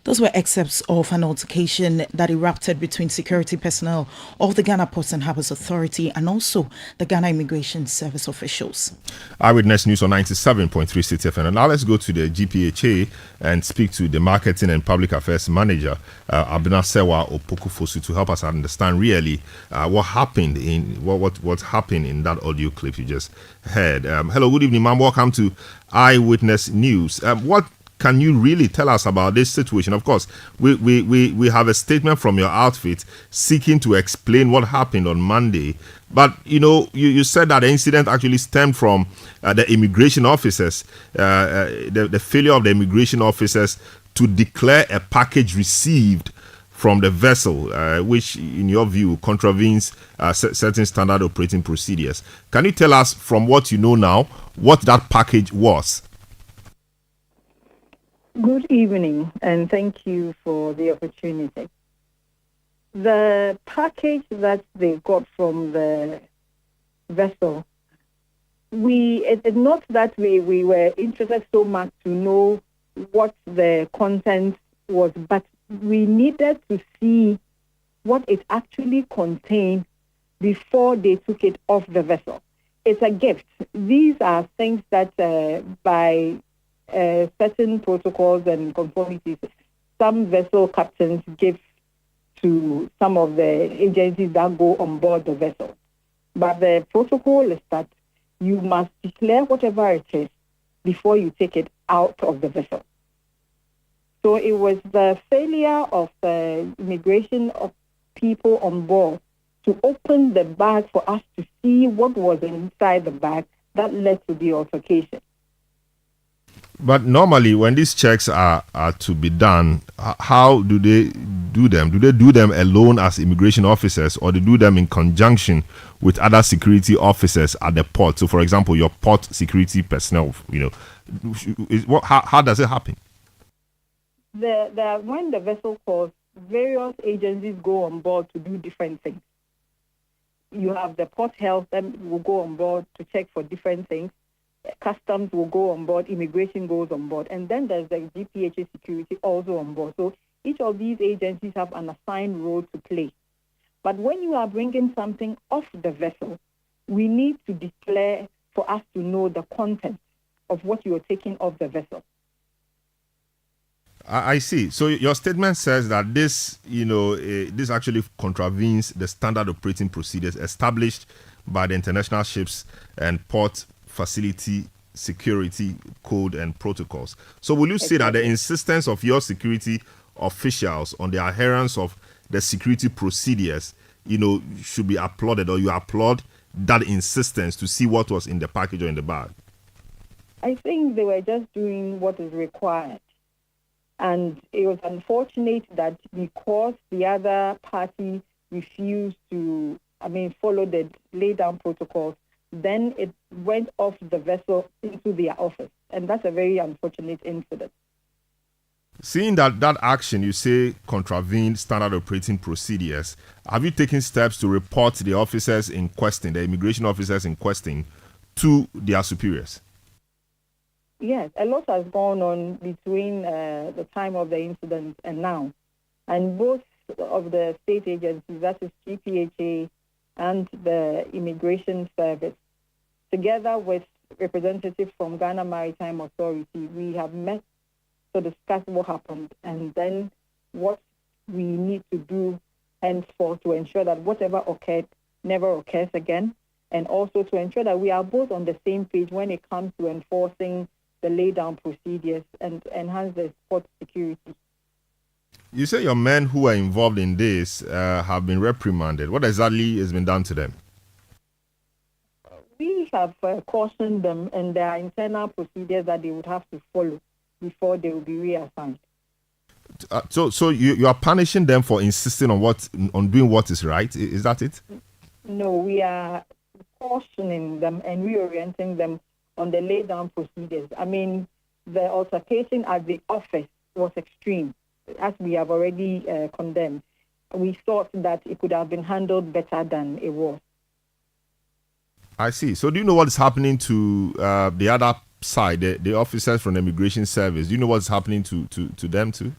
Those were excerpts of an altercation that erupted between security personnel of the Ghana Ports and Harbours Authority and also the Ghana Immigration Service officials. Eyewitness News on 97.3 Citi FM. And now let's go to the GPHA and speak to the Marketing and Public Affairs Manager, Abena Sewa Opokufosu, to help us understand really what happened in what happened in that audio clip you just heard. Hello, good evening, ma'am. Welcome to Eyewitness News. What can you really tell us about this situation? Of course, we have a statement from your outfit seeking to explain what happened on Monday. But, you said that the incident actually stemmed from the immigration officers, the failure of the immigration officers to declare a package received from the vessel, which, in your view, contravenes certain standard operating procedures. Can you tell us, from what you know now, what that package was? Good evening, and thank you for the opportunity. The package that they got from the vessel, it's not that we were interested so much to know what the content was, but we needed to see what it actually contained before they took it off the vessel. It's a gift. These are things that by certain protocols and conformities, some vessel captains give to some of the agencies that go on board the vessel. But the protocol is that you must declare whatever it is before you take it out of the vessel. So it was the failure of the immigration of people on board to open the bag for us to see what was inside the bag that led to the altercation. But normally, when these checks are to be done, how do they do them? Do they do them alone as immigration officers, or they do them in conjunction with other security officers at the port? So, for example, your port security personnel, how does it happen? When the vessel calls, various agencies go on board to do different things. You have the port health that will go on board to check for different things. Customs will go on board, immigration goes on board, and then there's the GPHA security also on board. So each of these agencies have an assigned role to play. But when you are bringing something off the vessel, we need to declare for us to know the content of what you are taking off the vessel. I see. So your statement says that this actually contravenes the standard operating procedures established by the International Ships and Port Facility Security Code and protocols. So will you say that the insistence of your security officials on the adherence of the security procedures, should be applauded, or you applaud that insistence to see what was in the package or in the bag? I think they were just doing what is required. And it was unfortunate that because the other party refused to, follow the laid down protocols, then it went off the vessel into their office. And that's a very unfortunate incident. Seeing that action, you say, contravened standard operating procedures, have you taken steps to report the officers in question, the immigration officers in question, to their superiors? Yes, a lot has gone on between the time of the incident and now. And both of the state agencies, that is GPHA and the Immigration Service, together with representatives from Ghana Maritime Authority, we have met to discuss what happened and then what we need to do henceforth to ensure that whatever occurred never occurs again, and also to ensure that we are both on the same page when it comes to enforcing the lay-down procedures and enhance the port security. You say your men who are involved in this have been reprimanded. What exactly has been done to them? We have cautioned them, and there are internal procedures that they would have to follow before they will be reassigned. So you are punishing them for insisting on doing what is right. Is that it? No, we are cautioning them and reorienting them on the lay-down procedures. I mean, the altercation at the office was extreme, as we have already condemned. We thought that it could have been handled better than it was. I see. So do you know what is happening to the other side, the officers from the Immigration Service? Do you know what's happening to them too?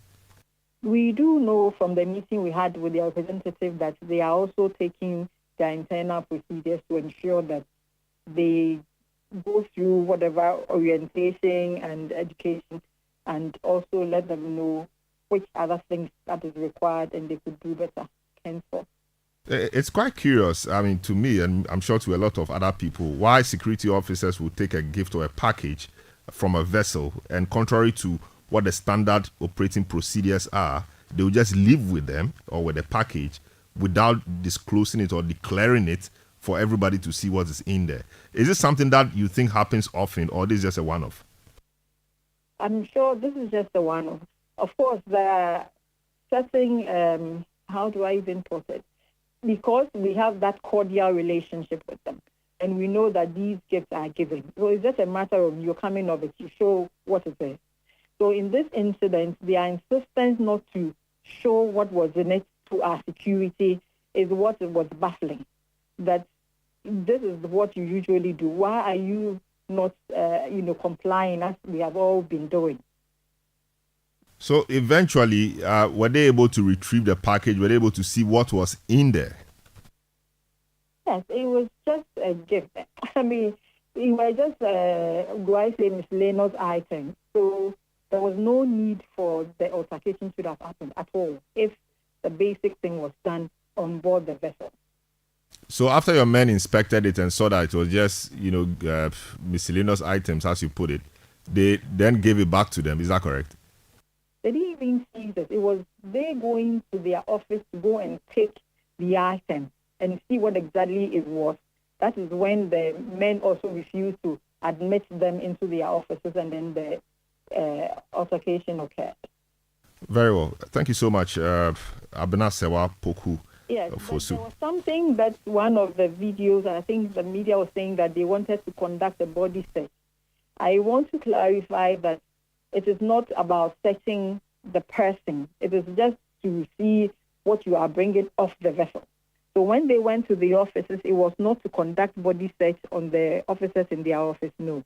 We do know from the meeting we had with the representative that they are also taking their internal procedures to ensure that they go through whatever orientation and education, and also let them know which other things that is required and they could do better henceforth. It's quite curious, I mean, to me, and I'm sure to a lot of other people, why security officers will take a gift or a package from a vessel, and contrary to what the standard operating procedures are, they will just leave with them or with the package without disclosing it or declaring it for everybody to see what is in there. Is this something that you think happens often, or this is just a one-off? I'm sure this is just a one-off. Of course, there are certain, how do I even put it? Because we have that cordial relationship with them, and we know that these gifts are given. So it's just a matter of you coming of it to show what it is. So in this incident, their insistence not to show what was in it to our security is what was baffling. That this is what you usually do. Why are you not, complying as we have all been doing? So eventually, were they able to retrieve the package? Were they able to see what was in there? Yes, it was just a gift. I mean, it was just, do I say, miscellaneous items. So there was no need for the altercation to have happened at all if the basic thing was done on board the vessel. So after your men inspected it and saw that it was just, miscellaneous items, as you put it, they then gave it back to them. Is that correct? They didn't even see this. It was they going to their office to go and take the item and see what exactly it was. That is when the men also refused to admit them into their offices, and then the altercation occurred. Very well. Thank you so much, Abena Sewa Poku. Yes, there was something that one of the videos, I think the media was saying that they wanted to conduct a body search. I want to clarify that it is not about searching the person. It is just to see what you are bringing off the vessel. So when they went to the offices, it was not to conduct body search on the officers in their office, no.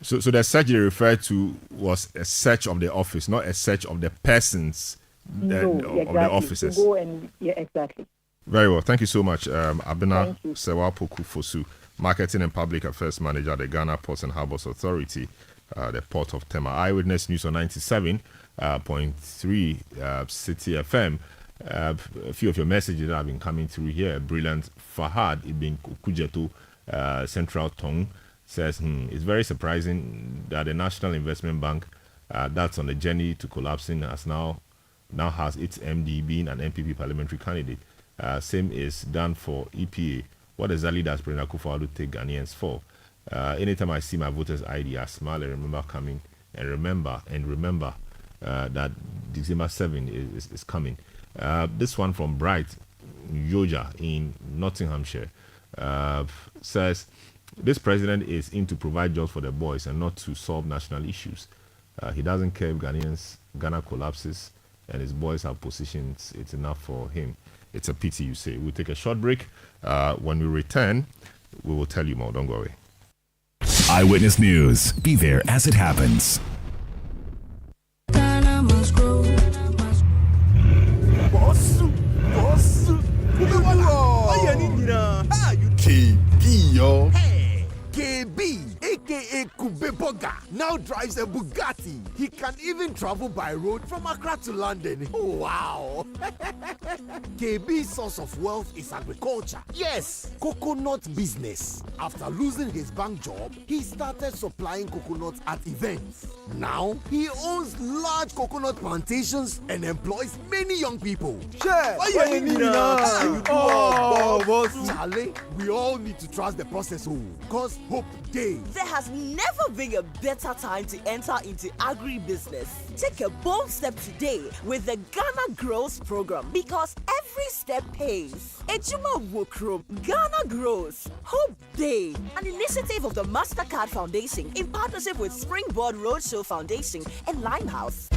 So the search they referred to was a search of the office, not a search of the persons of the officers. To go and, yeah, exactly. Very well. Thank you so much, Abena Sewa Poku Fosu, Marketing and Public Affairs Manager at the Ghana Ports and Harbours Authority, the Port of Tema. Eyewitness News on 97.3 Citi FM. A few of your messages that have been coming through here. Brilliant. Fahad Ibn Kujeto, Central Tongue, says it's very surprising that the National Investment Bank that's on the journey to collapsing now has its MD being an MPP parliamentary candidate. Same is done for EPA. What exactly does President Akufo-Addo take Ghanaians for? Anytime I see my voter's ID, I smile and remember coming and remember that December 7 is coming. This one from Bright Yoja in Nottinghamshire says this president is in to provide jobs for the boys and not to solve national issues. He doesn't care if Ghana collapses and his boys have positions. It's enough for him. It's a pity, you say. We'll take a short break. When we return, we will tell you more. Don't go away. Eyewitness News. Be there as it happens. KB, yo. Hey, KB, aka Kube Boga. now drives a Bugatti. He can even travel by road from Accra to London. Wow! KB's source of wealth is agriculture. Yes, coconut business. After losing his bank job, he started supplying coconuts at events. Now, he owns large coconut plantations and employs many young people. Charlie, we all need to trust the process, because hope days. There has never been a better time to enter into agribusiness. Take a bold step today with the Ghana Grows program, because every step pays. Ejuma Wokro, Ghana Grows, Hope Day, an initiative of the MasterCard Foundation in partnership with Springboard Roadshow Foundation and Limehouse.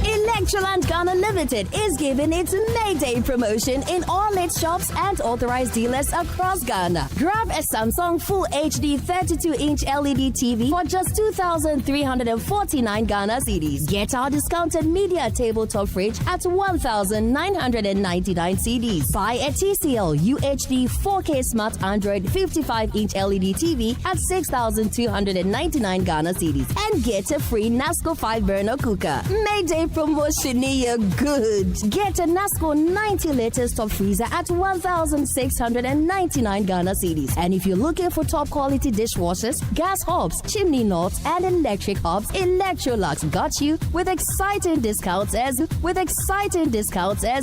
Electroland Ghana Limited is giving its May Day promotion in all its shops and authorized dealers across Ghana. Grab a Samsung Full HD 32-inch LED TV for just 2,349 Ghana cedis. Get our discounted media tabletop fridge at 1,999 cedis. Buy a TCL UHD 4K Smart Android 55-inch LED TV at 6,299 Ghana cedis. And get a free Nasco 5-burner cooker. May Day promotion here good. Get a Nasco 90 liters top freezer at 1,699 Ghana cedis. And if you're looking for top quality dishwashers, gas hobs, chimney knots, and electric hobs, Electrolux got you with exciting discounts as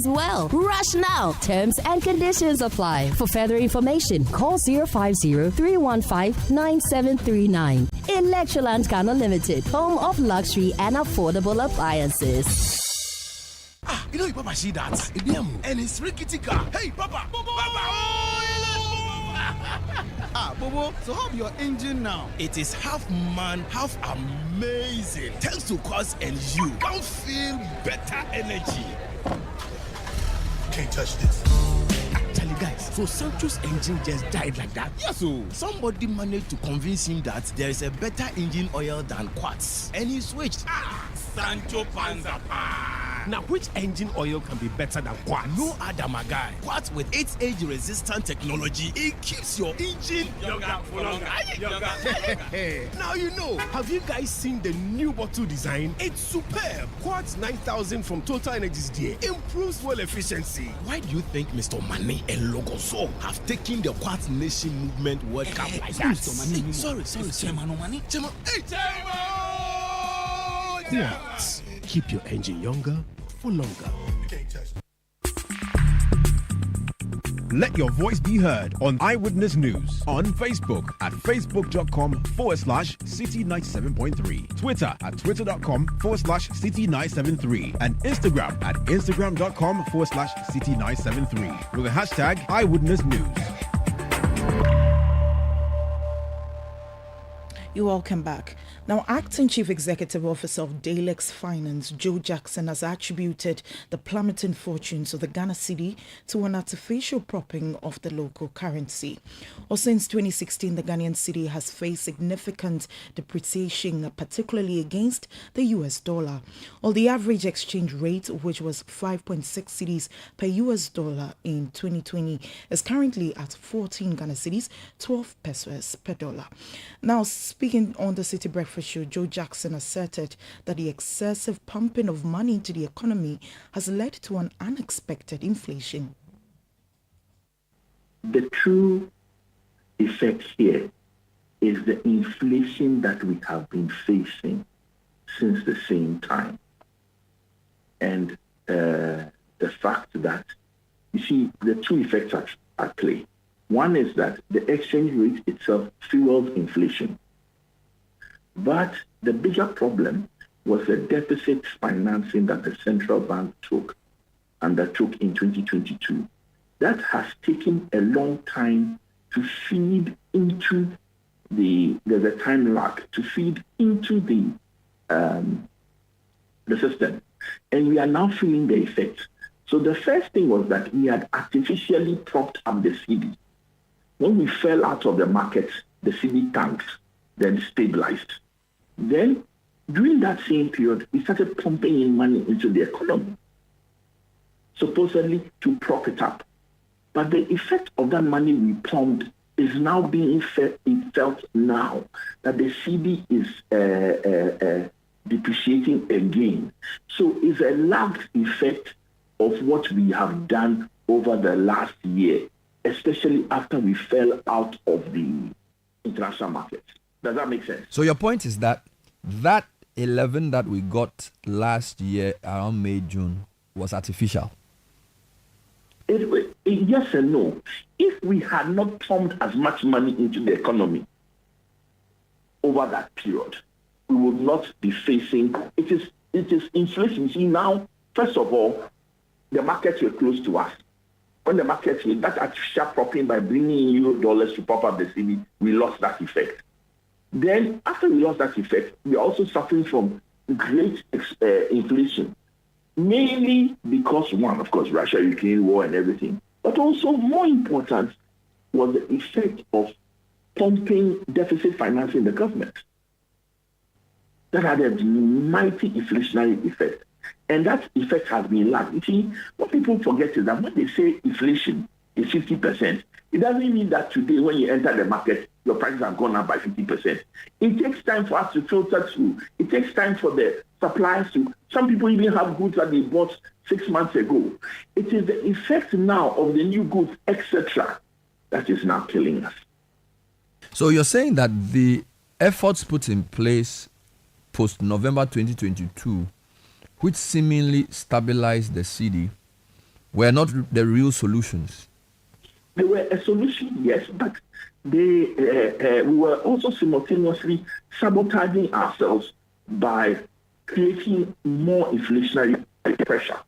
well. Rush now. Terms and conditions apply. For further information, call 050-315-9739. Electroland Ghana Limited, home of luxury and affordable appliances. You know, Papa see that? And it's rickety car. Hey, Papa! Bobo, so how your engine now? It is half man, half amazing. Thanks to Quartz and you can feel better energy. Can't touch this. Actually, guys, so Sancho's engine just died like that? Yes, so somebody managed to convince him that there is a better engine oil than Quartz, and he switched. Sancho Panzapa. Now, which engine oil can be better than Quartz? No other, my guy. Quartz with its age-resistant technology, it keeps your engine younger for longer. Now you know. Have you guys seen the new bottle design? It's superb. Quartz 9000 from Total Energies there improves fuel efficiency. Why do you think Mr. Mane and Logoso have taken the Quartz Nation movement World Cup like that? Sorry. Chairman. Hey, Quartz. Keep your engine younger for longer. Let your voice be heard on Eyewitness News on Facebook at facebook.com/City97.3, Twitter at twitter.com/City973, and Instagram at instagram.com/City973 with the hashtag Eyewitness News. You're welcome back. Now, Acting Chief Executive Officer of Dalex Finance, Joe Jackson, has attributed the plummeting fortunes of the Ghana cedi to an artificial propping of the local currency. Or since 2016, the Ghanaian cedi has faced significant depreciation, particularly against the US dollar. While the average exchange rate, which was 5.6 cedis per US dollar in 2020, is currently at 14 Ghana cedis, 12 pesos per dollar. Now, speaking on the City Breakfast Show, Joe Jackson asserted that the excessive pumping of money into the economy has led to an unexpected inflation. The true effect here is the inflation that we have been facing since the same time. And the fact that, you see, the two effects are at play. One is that the exchange rate itself fuels inflation. But the bigger problem was the deficit financing that the central bank undertook in 2022. That has taken a long time to feed into there's a time lag to feed into the system. And we are now feeling the effects. So the first thing was that we had artificially propped up the cedi. When we fell out of the market, the cedi tanked, then stabilized. Then, during that same period, we started pumping in money into the economy, supposedly to prop it up. But the effect of that money we pumped is now being felt now that the cedi is depreciating again. So it's a lagged effect of what we have done over the last year, especially after we fell out of the international markets. Does that make sense? So your point is that 11 that we got last year around May, June was artificial? Yes and no. If we had not pumped as much money into the economy over that period, we would not be facing it is inflation. See, now, first of all, the markets were close to us. When the markets were that artificial propping by bringing in euro dollars to prop up the cedi, we lost that effect. Then, after we lost that effect, we are also suffering from great inflation, mainly because, one, of course, Russia-Ukraine war and everything, but also more important was the effect of pumping deficit financing in the government. That had a mighty inflationary effect. And that effect has been lagged. You see, what people forget is that when they say inflation is 50%, it doesn't mean that today when you enter the market, your prices have gone up by 50%. It takes time for us to filter through. It takes time for the suppliers to... Some people even have goods that they bought 6 months ago. It is the effect now of the new goods, etc., that is now killing us. So you're saying that the efforts put in place post-November 2022, which seemingly stabilized the cedi, were not the real solutions? They were a solution, yes, but we were also simultaneously sabotaging ourselves by creating more inflationary pressure.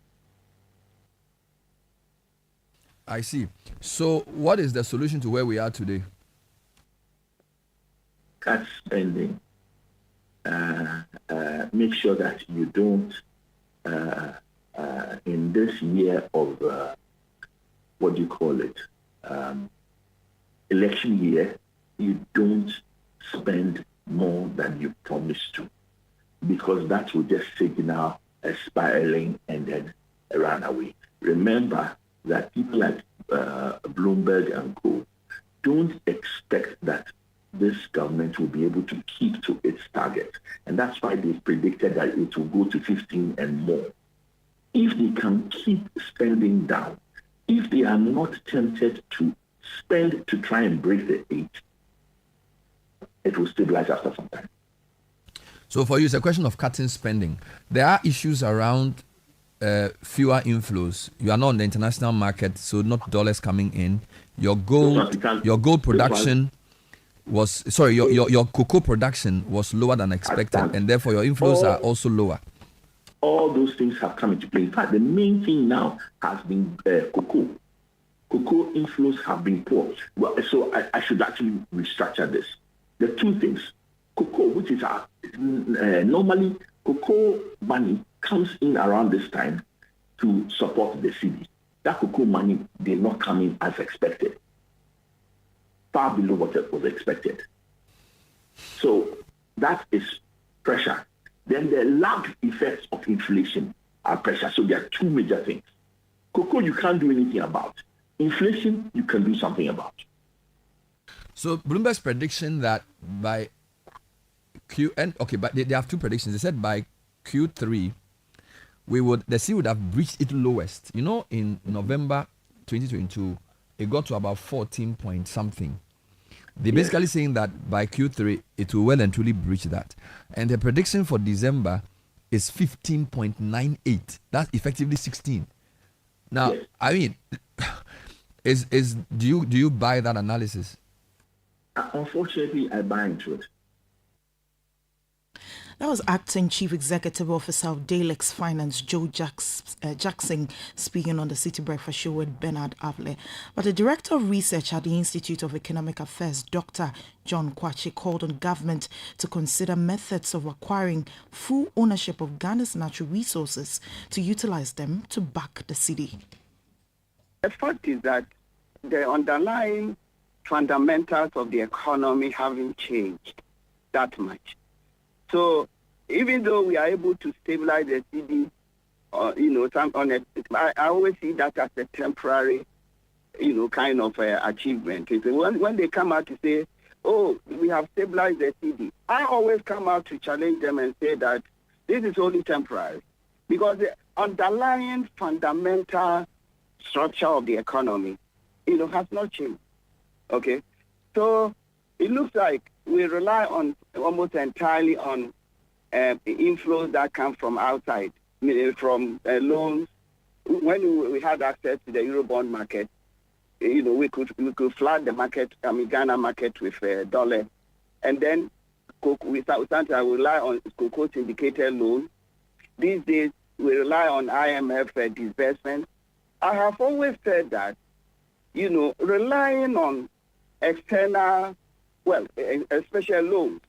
I see. So what is the solution to where we are today? Cut spending. Make sure that you don't, in this year of, what do you call it, election year, you don't spend more than you promised to, because that will just signal a spiraling and then a runaway. Remember that people like Bloomberg and co. don't expect that this government will be able to keep to its target. And that's why they've predicted that it will go to 15 and more. If they can keep spending down, if they are not tempted to spend to try and break the 8, it will stabilize after some time. So for you, it's a question of cutting spending. There are issues around fewer inflows. You are not on the international market, so not dollars coming in. Your gold production your cocoa production was lower than expected, and therefore your inflows are also lower. All those things have come into play. In fact, the main thing now has been cocoa. Cocoa inflows have been poor. Well, so I should actually restructure this. The two things. Cocoa, which is normally cocoa money comes in around this time to support the cedi. That cocoa money did not come in as expected, far below what was expected. So that is pressure. Then the lag effects of inflation are pressure. So there are two major things. Cocoa you can't do anything about. Inflation you can do something about. So Bloomberg's prediction that by but they have two predictions. They said by Q3 the cedi would have reached its lowest. You know, in November 2022, it got to about 14 point something. They're basically saying that by Q3, it will well and truly breach that. And the prediction for December is 15.98. That's effectively 16. Now, I mean, do you buy that analysis? Unfortunately, I buy into it. That was Acting Chief Executive Officer of Dalex Finance, Joe Jackson, speaking on the City Breakfast Show with Bernard Avle. But the Director of Research at the Institute of Economic Affairs, Dr. John Kwachi, called on government to consider methods of acquiring full ownership of Ghana's natural resources to utilize them to back the city. The fact is that the underlying fundamentals of the economy haven't changed that much. So even though we are able to stabilize the cedi, I always see that as a temporary kind of achievement. It's when they come out to say, oh, we have stabilized the CD, I always come out to challenge them and say that this is only temporary, because the underlying fundamental structure of the economy, has not changed. Okay, so it looks like we rely on almost entirely on inflows that come from outside, from loans. When we had access to the Eurobond market, we could flood the market, Ghana market with dollar, and then we started to rely on cocoa syndicated loan. These days, we rely on IMF disbursement. I have always said that, relying on external, especially loans,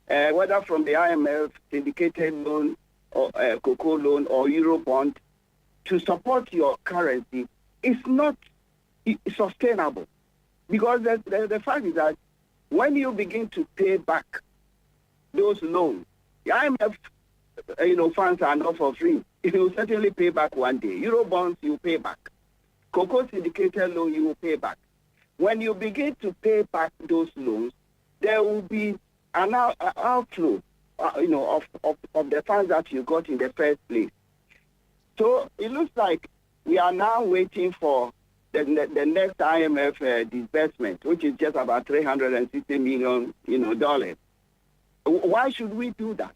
whether from the IMF syndicated loan or cocoa loan or Eurobond, to support your currency is not sustainable. Because the fact is that when you begin to pay back those loans, the IMF funds are not for free. You will certainly pay back one day. Eurobonds, you pay back. Cocoa syndicated loan, you will pay back. When you begin to pay back those loans, there will be an outflow, of the funds that you got in the first place. So it looks like we are now waiting for the next IMF disbursement, which is just about $360 million, dollars. Why should we do that?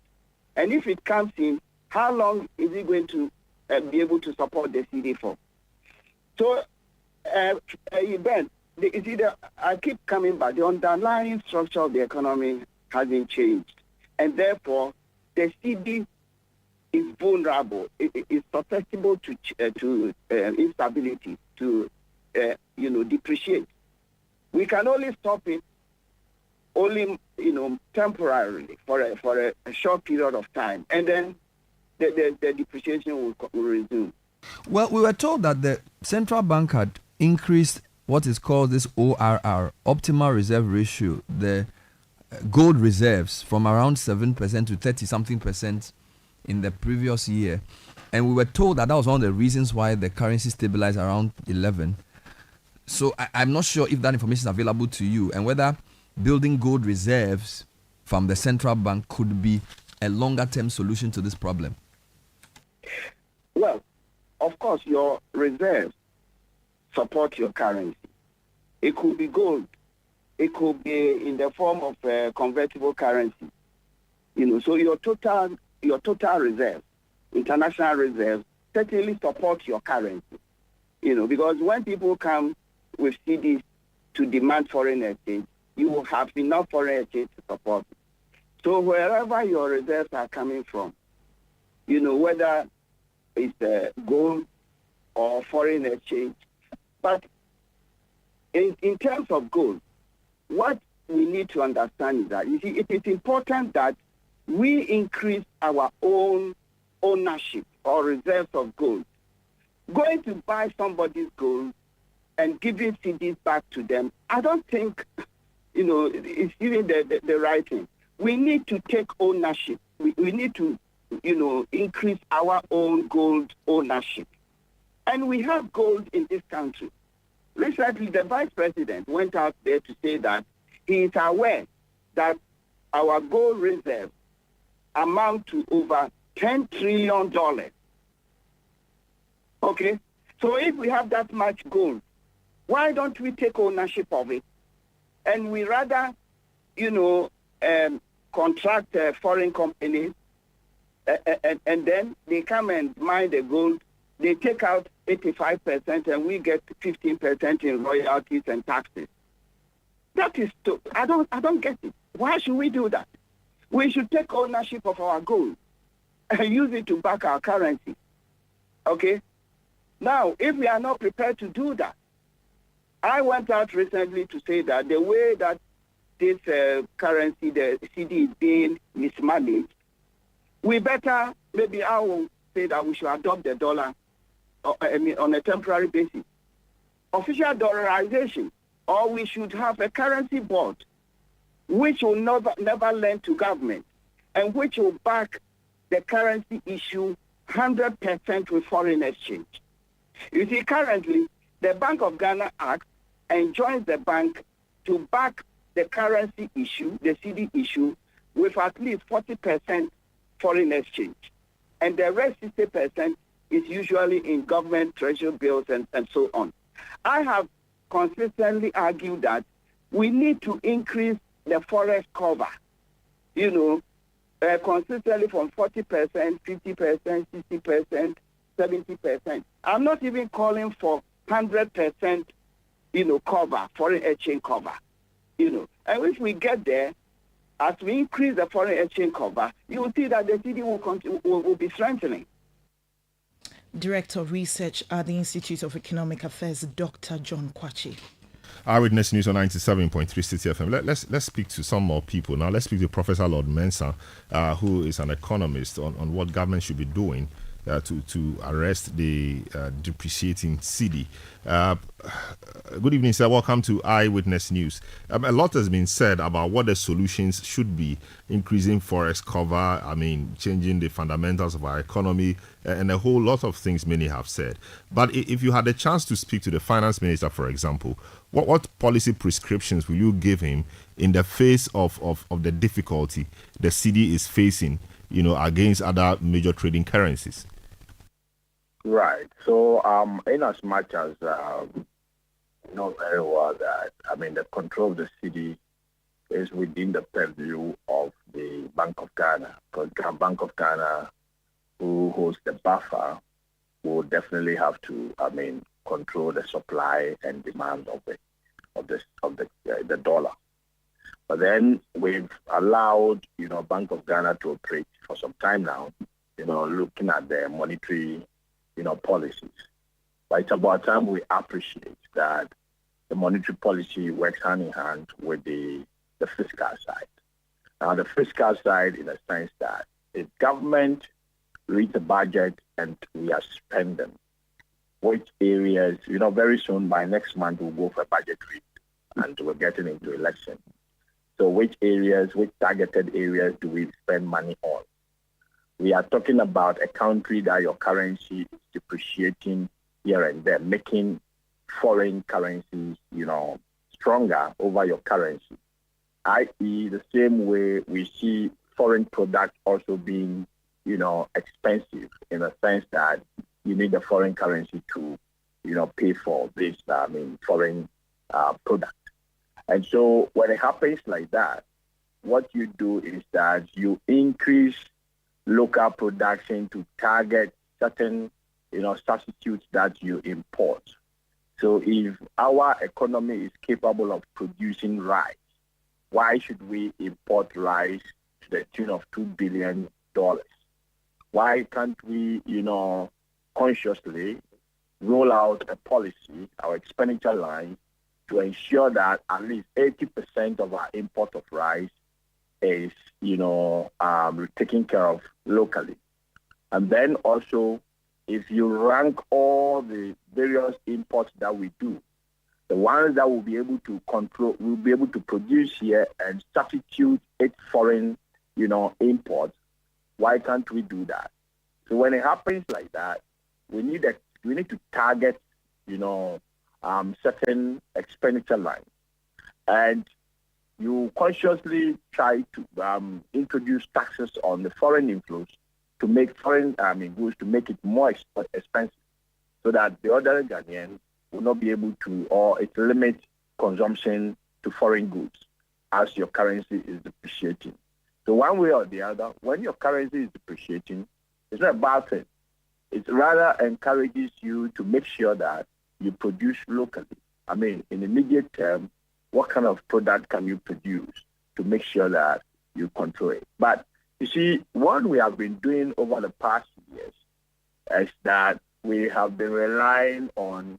And if it comes in, how long is it going to be able to support the CD for? So, Ben, I keep coming back. The underlying structure of the economy hasn't changed, and therefore the CD is vulnerable. It is susceptible to instability, to depreciate. We can only stop it only temporarily for a short period of time, and then the depreciation will resume. Well, we were told that the central bank had increased what is called this ORR, optimal reserve ratio, the gold reserves, from around 7% to 30-something% in the previous year. And we were told that was one of the reasons why the currency stabilized around 11. So I'm not sure if that information is available to you, and whether building gold reserves from the central bank could be a longer-term solution to this problem. Well, of course, your reserves support your currency. It could be gold. It could be in the form of convertible currency. So your total reserve, international reserve, certainly support your currency. Because when people come with CDs to demand foreign exchange, you will have enough foreign exchange to support it. So wherever your reserves are coming from, whether it's gold or foreign exchange. But in terms of gold, what we need to understand is that it is important that we increase our own ownership or reserves of gold. Going to buy somebody's gold and giving CDs back to them, I don't think it's even the right thing. We need to take ownership. We need to increase our own gold ownership. And we have gold in this country. Recently, the vice president went out there to say that he is aware that our gold reserves amount to over $10 trillion. Okay? So if we have that much gold, why don't we take ownership of it? And we rather, contract foreign companies, and then they come and mine the gold. They take out 85% and we get 15% in royalties and taxes. That is I don't get it. Why should we do that? We should take ownership of our gold and use it to back our currency. Okay? Now, if we are not prepared to do that, I went out recently to say that the way that this currency, the CD, is being mismanaged, we better, maybe I will say that we should adopt the dollar on a temporary basis. Official dollarization, or we should have a currency board which will never lend to government and which will back the currency issue 100% with foreign exchange. You see, currently, the Bank of Ghana Act enjoins the bank to back the currency issue, the CD issue, with at least 40% foreign exchange. And the rest 60% is usually in government treasury bills and so on. I have consistently argued that we need to increase the forex cover, consistently from 40%, 50%, 60%, 70%. I'm not even calling for 100%, cover, foreign exchange cover, And if we get there, as we increase the foreign exchange cover, you will see that the CD will be strengthening. Director of Research at the Institute of Economic Affairs, Dr. John Kwachi. Eyewitness News on 97.3 Citi FM. Let's speak to some more people. Now, let's speak to Professor Lord Mensah, who is an economist, on what government should be doing to arrest the depreciating cedi. Good evening, sir. Welcome to Eyewitness News. A lot has been said about what the solutions should be: increasing forex cover, changing the fundamentals of our economy, and a whole lot of things many have said. But if you had a chance to speak to the finance minister, for example, what policy prescriptions will you give him in the face of the difficulty the cedi is facing, against other major trading currencies? Right. So, in as much as you know very well that the control of the cedi is within the purview of the Bank of Ghana, because the Bank of Ghana, who holds the buffer, will definitely have to control the supply and demand of the dollar. But then we've allowed Bank of Ghana to operate for some time now, looking at their monetary policies. But it's about time we appreciate that the monetary policy works hand in hand with the fiscal side. Now, the fiscal side, in a sense that if government reads a budget and we are spending, which areas, very soon, by next month, we'll go for budget read, and we're getting into election. So which targeted areas do we spend money on? We are talking about a country that your currency is depreciating here and there, making foreign currencies, stronger over your currency. I.e., the same way we see foreign products also being, expensive, in a sense that you need the foreign currency to, pay for this, foreign product. And so when it happens like that, what you do is that you increase local production to target certain, substitutes that you import. So if our economy is capable of producing rice, why should we import rice to the tune of $2 billion? Why can't we, consciously roll out a policy, our expenditure line, to ensure that at least 80% of our import of rice is, taken care of locally. And then also, if you rank all the various imports that we do, the ones that we'll be able to control, we'll be able to produce here and substitute its foreign, imports. Why can't we do that? So when it happens like that, we need to target, certain expenditure lines, and you consciously try to introduce taxes on the foreign inflows to make foreign goods, to make it more expensive, so that the other Ghanaians will not be able to, or it limits consumption to foreign goods as your currency is depreciating. So one way or the other, when your currency is depreciating, it's not a bad thing. It rather encourages you to make sure that you produce locally. In the immediate term, what kind of product can you produce to make sure that you control it? But you see, what we have been doing over the past years is that we have been relying on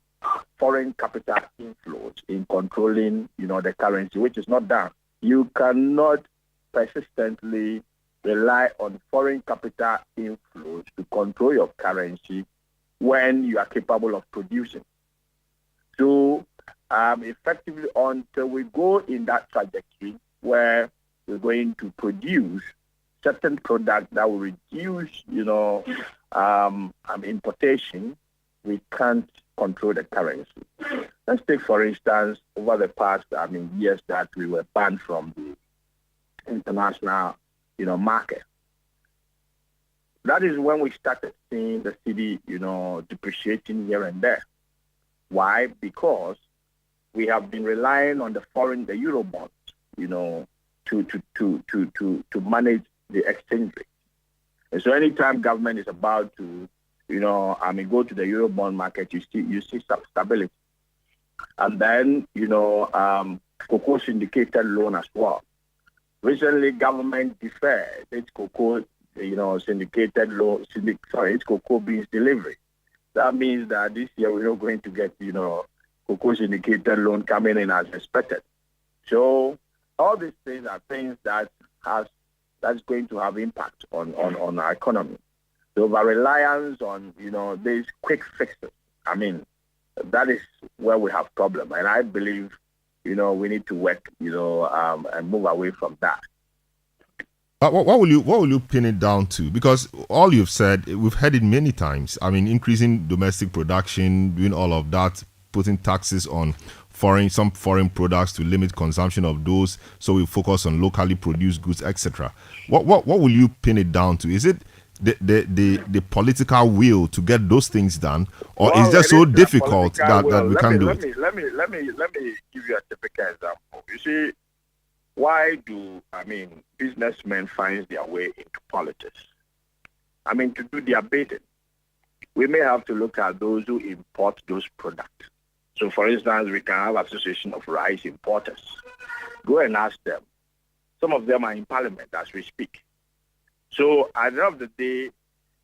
foreign capital inflows in controlling, the currency, which is not done. You cannot persistently rely on foreign capital inflows to control your currency when you are capable of producing. So effectively, until we go in that trajectory where we're going to produce certain products that will reduce, importation, we can't control the currency. Let's take, for instance, over the past, years that we were banned from the international, market. That is when we started seeing the cedi, depreciating here and there. Why? Because we have been relying on the Eurobonds, to manage the exchange rate. And so anytime government is about to, go to the Eurobond market, you see some stability. And then, cocoa syndicated loan as well. Recently, government deferred its cocoa, syndicated loan, its cocoa beans delivery. That means that this year we're not going to get, cocoa syndicated loan coming in as expected. So all these things are things that's going to have impact on our economy. The over-reliance on, these quick fixes, that is where we have problem. And I believe, we need to work, and move away from that. What will you pin it down to? Because all you've said, we've heard it many times. Increasing domestic production, doing all of that, putting taxes on some foreign products to limit consumption of those, so we focus on locally produced goods, etc. What will you pin it down to? Is it the political will to get those things done, or is it so difficult that we can't do it? Let me give you a typical example. You see, why do businessmen find their way into politics? To do their bidding. We may have to look at those who import those products. So, for instance, we can have Association of Rice Importers. Go and ask them. Some of them are in Parliament as we speak. So, at the end of the day,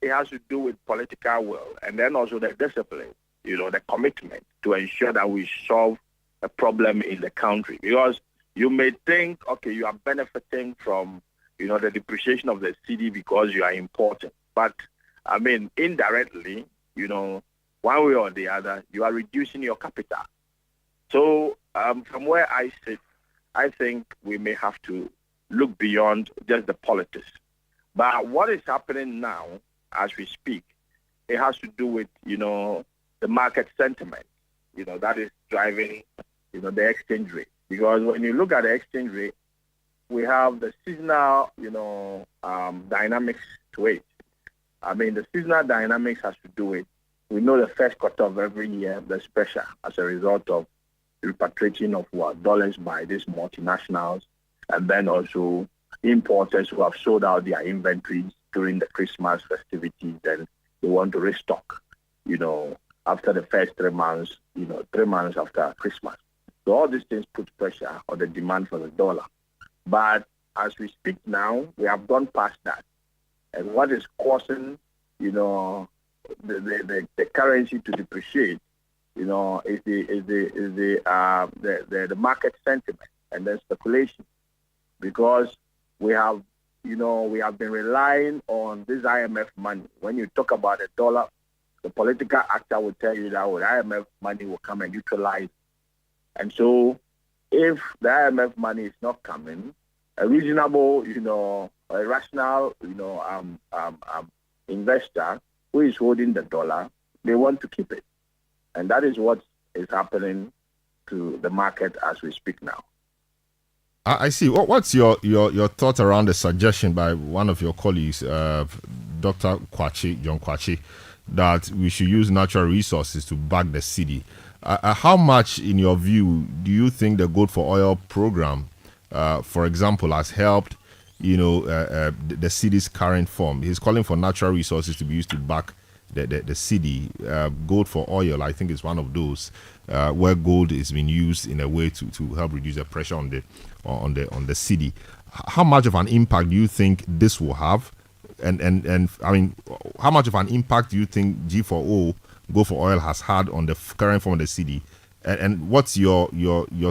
it has to do with political will, and then also the discipline, the commitment to ensure that we solve a problem in the country. Because you may think, okay, you are benefiting from, the depreciation of the cedi because you are importing. But, indirectly, one way or the other, you are reducing your capital. So, from where I sit, I think we may have to look beyond just the politics. But what is happening now, as we speak, it has to do with, the market sentiment, that is driving, the exchange rate. Because when you look at the exchange rate, we have the seasonal, dynamics to it. The seasonal dynamics has to do with, we know the first quarter of every year, there's pressure as a result of repatriating of dollars by these multinationals, and then also importers who have sold out their inventories during the Christmas festivities, and they want to restock, after the first 3 months, 3 months after Christmas. So all these things put pressure on the demand for the dollar. But as we speak now, we have gone past that. And what is causing, the currency to depreciate, is the market sentiment and then speculation. Because we have been relying on this IMF money. When you talk about the dollar, the political actor will tell you that IMF money will come and neutralize. And so if the IMF money is not coming, a reasonable, a rational, investor who is holding the dollar, they want to keep it. And that is what is happening to the market as we speak now. I see. What's your thought around the suggestion by one of your colleagues, Dr. John Kwachi, that we should use natural resources to back the cedi? How much, in your view, do you think the Gold for Oil program, for example, has helped, the cedi's current form? He's calling for natural resources to be used to back the cedi. Gold for Oil, I think, is one of those where gold is being used in a way to help reduce the pressure on the cedi. How much of an impact do you think this will have? And how much of an impact do you think G4O, Gold for Oil, has had on the current form of the cedi? And what's your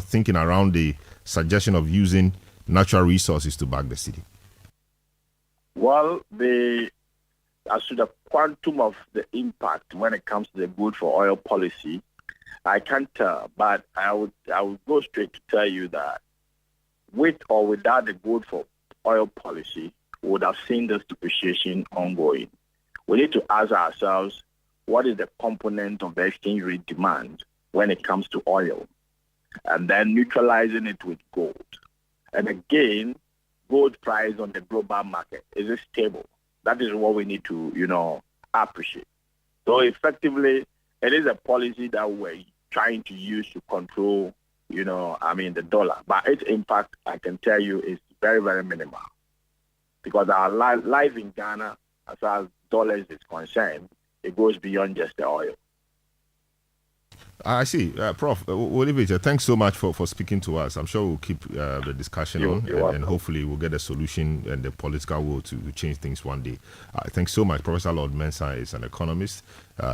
thinking around the suggestion of using natural resources to back the cedi? Well, as to the quantum of the impact when it comes to the Gold for Oil policy, I can't tell, but I would go straight to tell you that with or without the Gold for Oil policy, we would have seen this depreciation ongoing. We need to ask ourselves, what is the component of the exchange rate demand when it comes to oil, and then neutralizing it with gold. And again, gold price on the global market, is it stable? That is what we need to, appreciate. So effectively, it is a policy that we're trying to use to control, the dollar. But its impact, I can tell you, is very, very minimal. Because our life in Ghana, as far as dollars is concerned, it goes beyond just the oil. I see. Prof, Olivia, thanks so much for speaking to us. I'm sure we'll keep the discussion on, and hopefully we'll get a solution and the political will to change things one day. Thanks so much. Professor Lord Mensah is an economist.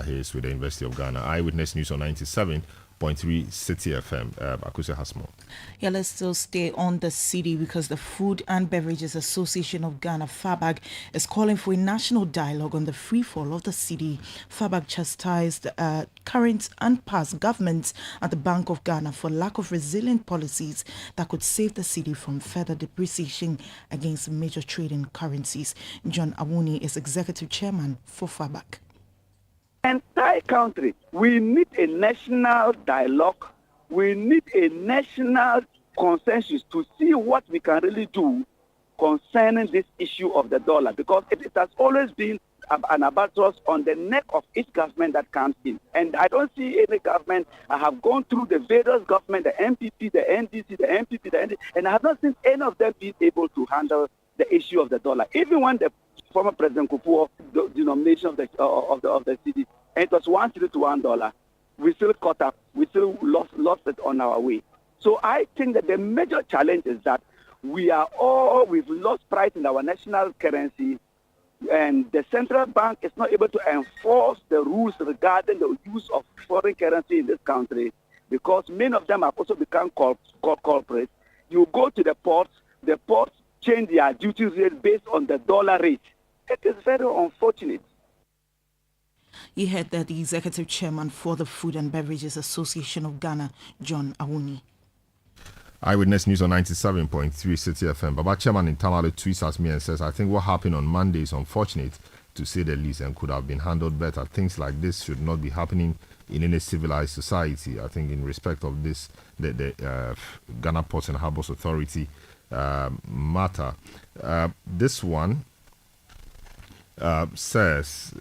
He is with the University of Ghana. Eyewitness News on 97.3 Citi FM. Akuse has more. Yeah, let's still stay on the city because the Food and Beverages Association of Ghana, FABAG, is calling for a national dialogue on the freefall of the city. FABAG chastised current and past governments at the Bank of Ghana for lack of resilient policies that could save the city from further depreciation against major trading currencies. John Awuni is executive chairman for FABAG. Entire country, we need a national dialogue. We need a national consensus to see what we can really do concerning this issue of the dollar, because it has always been an albatross on the neck of each government that comes in. And I don't see any government. I have gone through the various government, the MPP, the NDC, the MPP, the NDC, and I have not seen any of them be able to handle the issue of the dollar. Even when the former President Kufuor, the denomination of the city, and it was 1 cedi to $1. We still caught up. We still lost it on our way. So I think that the major challenge is that we've lost price in our national currency, and the central bank is not able to enforce the rules regarding the use of foreign currency in this country, because many of them have also become corporates. You go to the ports change their duty rate based on the dollar rate. It is very unfortunate. You heard that the executive chairman for the Food and Beverages Association of Ghana, John Awuni. Eyewitness News on 97.3 Citi FM. Baba Chairman in Tamale tweets at me and says, I think what happened on Monday is unfortunate, to say the least, and could have been handled better. Things like this should not be happening in any civilized society. I think in respect of this, the Ghana Ports and Harbours Authority matter. This one says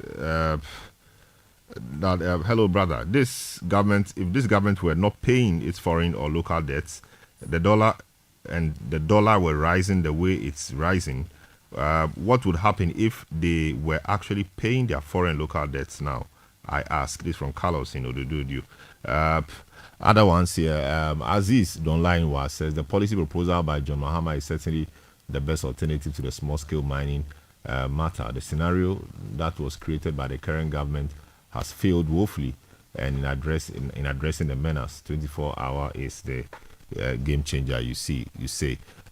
that, hello brother, if this government were not paying its foreign or local debts, the dollar were rising the way it's rising, what would happen if they were actually paying their foreign local debts now? I ask. This from Carlos in Odududu. Other ones here, Aziz Donlainwa says the policy proposal by John Mahama is certainly the best alternative to the small-scale mining matter. The scenario that was created by the current government has failed woefully, and in addressing the menace, 24-hour is the game changer. You say.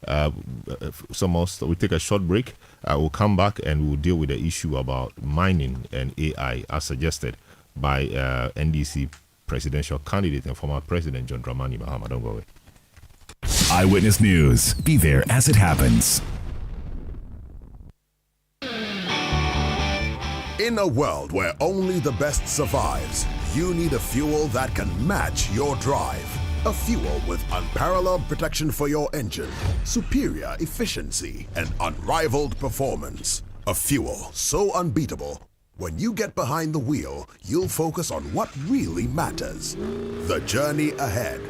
We take a short break. We'll come back and we'll deal with the issue about mining and AI, as suggested by NDC presidential candidate and former president John Dramani Mahama. Don't go away. Eyewitness News. Be there as it happens. In a world where only the best survives, you need a fuel that can match your drive. A fuel with unparalleled protection for your engine, superior efficiency, and unrivaled performance. A fuel so unbeatable, when you get behind the wheel, you'll focus on what really matters. The journey ahead.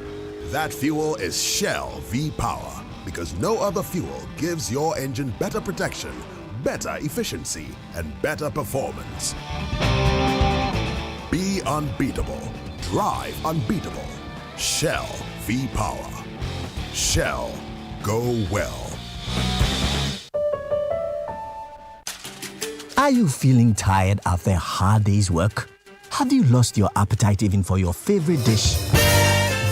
That fuel is Shell V-Power, because no other fuel gives your engine better protection, better efficiency, and better performance. Be unbeatable. Drive unbeatable. Shell V-Power. Shell, go well. Are you feeling tired after a hard day's work? Have you lost your appetite even for your favorite dish?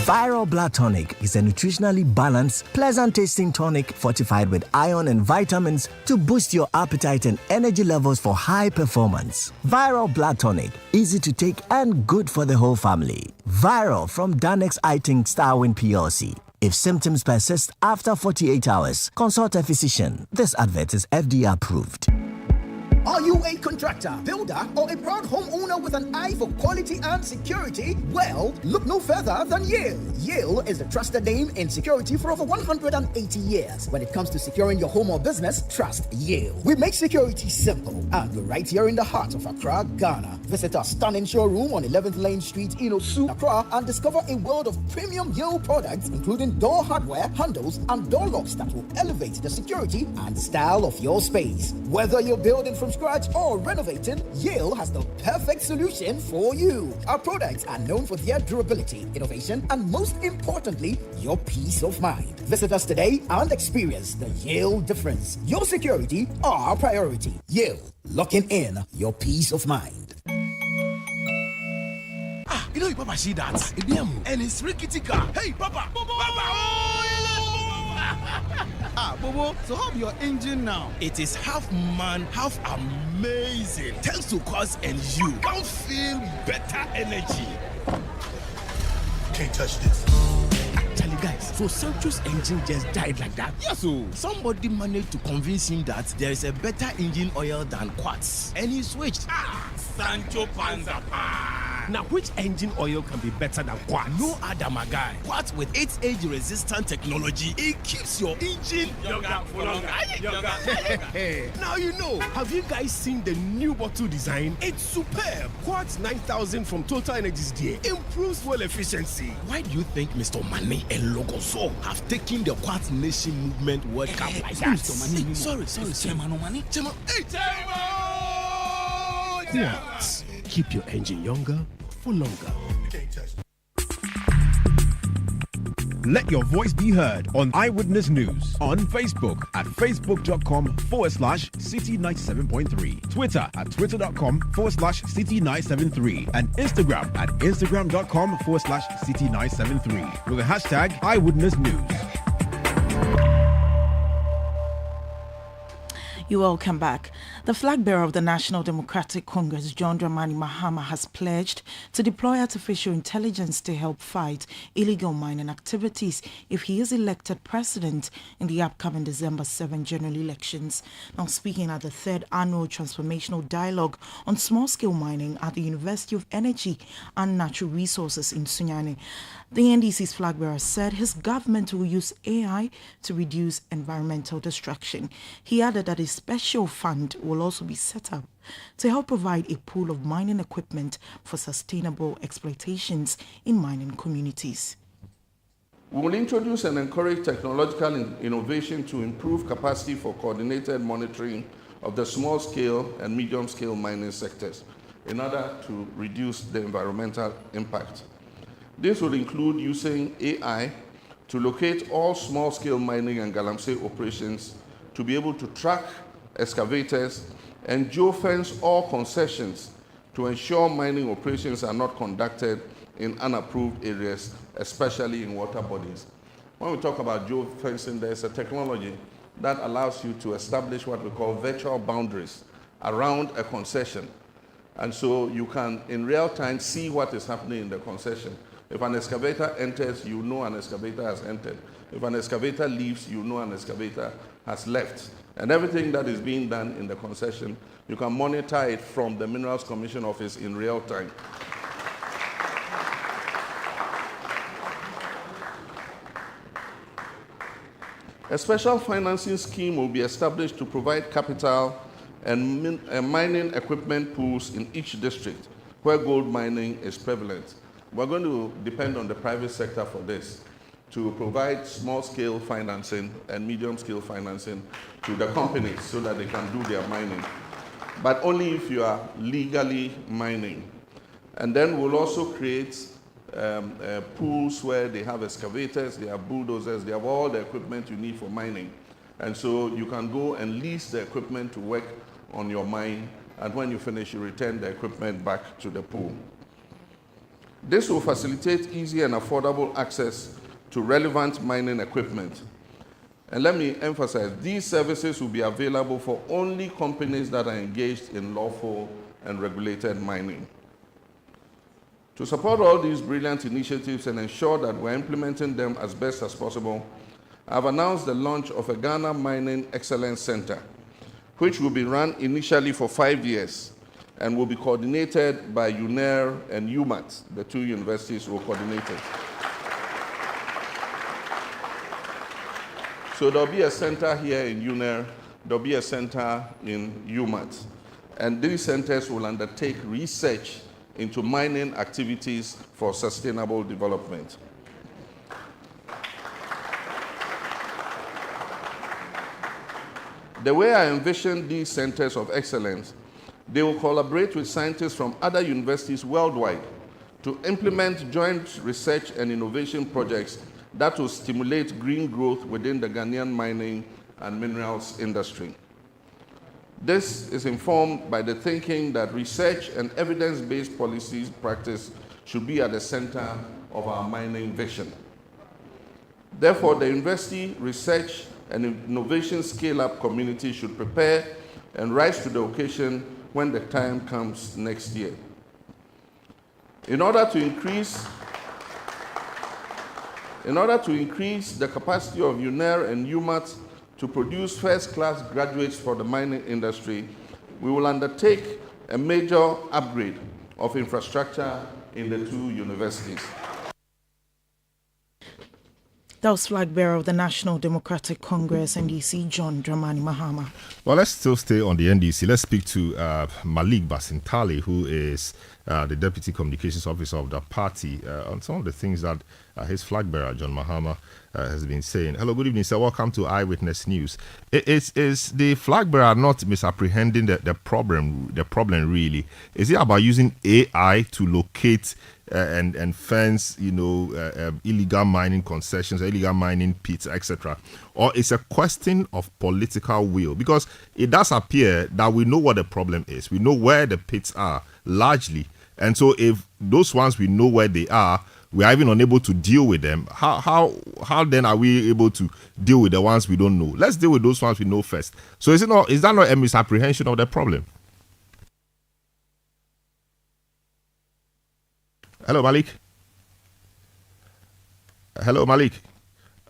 Viral Blood Tonic is a nutritionally balanced, pleasant-tasting tonic fortified with iron and vitamins to boost your appetite and energy levels for high performance. Viral Blood Tonic, easy to take and good for the whole family. Viral from Danex Iting Starwin PLC. If symptoms persist after 48 hours, consult a physician. This advert is FDA approved. Are you a contractor, builder, or a proud homeowner with an eye for quality and security? Well, look no further than Yale. Yale is the trusted name in security for over 180 years. When it comes to securing your home or business, trust Yale. We make security simple, and we're right here in the heart of Accra, Ghana. Visit our stunning showroom on 11th Lane Street in Osu, Accra, and discover a world of premium Yale products, including door hardware, handles, and door locks that will elevate the security and style of your space. Whether you're building from scratch or renovating, Yale has the perfect solution for you. Our products are known for their durability, innovation, and most importantly, your peace of mind. Visit us today and experience the Yale difference. Your security, our priority. Yale, locking in your peace of mind. You know, your Papa see that? And it's Rickety car. Hey, Papa! Bobo, so how your engine now? It is half man, half amazing. Thanks to Cause and you can feel better energy. Can't touch this. Actually, guys, so Sancho's engine just died like that? Yes, so somebody managed to convince him that there is a better engine oil than Quartz. And he switched. Sancho Panzapa. Now, which engine oil can be better than Quartz? No other, my guy. Quartz with its age-resistant technology, it keeps your engine younger for longer. Now you know. Have you guys seen the new bottle design? It's superb. Quartz 9000 from Total Energies there improves fuel efficiency. Why do you think Mr. Mane and Logoso have taken the Quartz Nation Movement World Cup like that? Mr. Mane, sorry. Chairman Mane. Chairman. Hey, Quartz. Keep your engine younger for longer. Let your voice be heard on Eyewitness News on Facebook at facebook.com/City97.3, Twitter at twitter.com/City973, and Instagram at instagram.com/City973 with the hashtag Eyewitness News. You're welcome back. The flag bearer of the National Democratic Congress, John Dramani Mahama, has pledged to deploy artificial intelligence to help fight illegal mining activities if he is elected president in the upcoming December 7 general elections. Now, speaking at the third annual Transformational Dialogue on Small-Scale Mining at the University of Energy and Natural Resources in Sunyani, the NDC's flag bearer said his government will use AI to reduce environmental destruction. He added that a special fund will also be set up to help provide a pool of mining equipment for sustainable exploitations in mining communities. We will introduce and encourage technological innovation to improve capacity for coordinated monitoring of the small-scale and medium-scale mining sectors in order to reduce the environmental impact. This will include using AI to locate all small-scale mining and galamsey operations, to be able to track excavators and geofence all concessions to ensure mining operations are not conducted in unapproved areas, especially in water bodies. When we talk about geofencing, there's a technology that allows you to establish what we call virtual boundaries around a concession. And so you can, in real time, see what is happening in the concession. If an excavator enters, you know an excavator has entered. If an excavator leaves, you know an excavator has left. And everything that is being done in the concession, you can monitor it from the Minerals Commission office in real time. A special financing scheme will be established to provide capital and mining equipment pools in each district where gold mining is prevalent. We're going to depend on the private sector for this, to provide small-scale financing and medium-scale financing to the companies so that they can do their mining, but only if you are legally mining. And then we'll also create pools where they have excavators, they have bulldozers, they have all the equipment you need for mining. And so you can go and lease the equipment to work on your mine, and when you finish, you return the equipment back to the pool. This will facilitate easy and affordable access to relevant mining equipment. And let me emphasize, these services will be available for only companies that are engaged in lawful and regulated mining. To support all these brilliant initiatives and ensure that we're implementing them as best as possible, I've announced the launch of a Ghana Mining Excellence Center, which will be run initially for 5 years and will be coordinated by UNER and UMAT. The two universities will coordinate it. So there'll be a center here in UNER, there'll be a center in UMAT. And these centers will undertake research into mining activities for sustainable development. The way I envision these centers of excellence, they will collaborate with scientists from other universities worldwide to implement joint research and innovation projects that will stimulate green growth within the Ghanaian mining and minerals industry. This is informed by the thinking that research and evidence-based policies practice should be at the center of our mining vision. Therefore, the university research and innovation scale-up community should prepare and rise to the occasion when the time comes next year. In order to increase the capacity of UNER and UMAT to produce first-class graduates for the mining industry, we will undertake a major upgrade of infrastructure in the two universities. That was flag bearer of the National Democratic Congress, NDC, John Dramani Mahama. Well, let's still stay on the NDC. Let's speak to Malik Basintali, who is the Deputy Communications Officer of the party, on some of the things that his flag bearer, John Mahama, has been saying. Hello, good evening, sir. Welcome to Eyewitness News. Is the flag bearer not misapprehending the problem really? Is it about using AI to locate and fence, illegal mining concessions, illegal mining pits, etc.? Or it's a question of political will? Because it does appear that we know what the problem is. We know where the pits are, largely. And so if those ones we know where they are, we are even unable to deal with them, how then are we able to deal with the ones we don't know? Let's deal with those ones we know first. So is that not a misapprehension of the problem? Hello, Malik. Hello, Malik.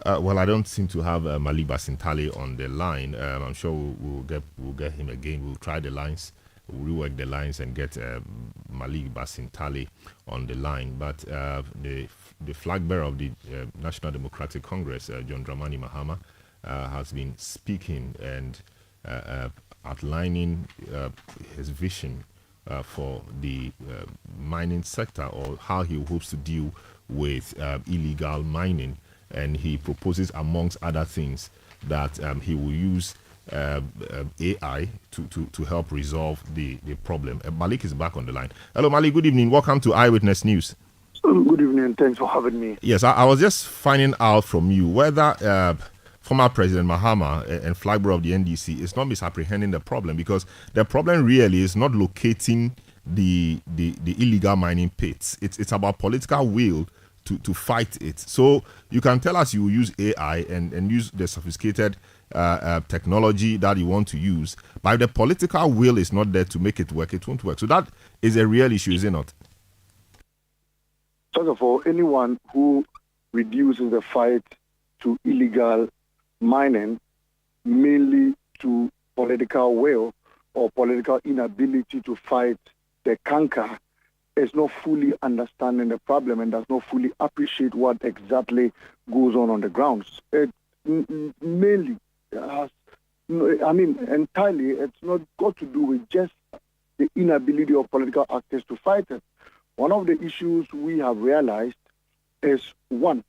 Well, I don't seem to have Malik Basintali on the line. I'm sure we'll get him again. We'll try the lines. We'll rework the lines and get Malik Basintali on the line. But the flag bearer of the National Democratic Congress, John Dramani Mahama, has been speaking and outlining his vision for the mining sector, or how he hopes to deal with illegal mining. And he proposes, amongst other things, that he will use AI to help resolve the problem. Malik is back on the line. Hello, Malik. Good evening. Welcome to Eyewitness News. Good evening. Thanks for having me. Yes, I was just finding out from you whether former President Mahama and flag bearer of the NDC is not misapprehending the problem, because the problem really is not locating the illegal mining pits. It's about political will to fight it. So you can tell us you will use AI and use the sophisticated technology that you want to use, but if the political will is not there to make it work, it won't work. So that is a real issue, is it not? First of all, anyone who reduces the fight to illegal mining mainly to political will or political inability to fight the canker is not fully understanding the problem and does not fully appreciate what exactly goes on the grounds. It mainly has, entirely, it's not got to do with just the inability of political actors to fight it. One of the issues we have realized is, one,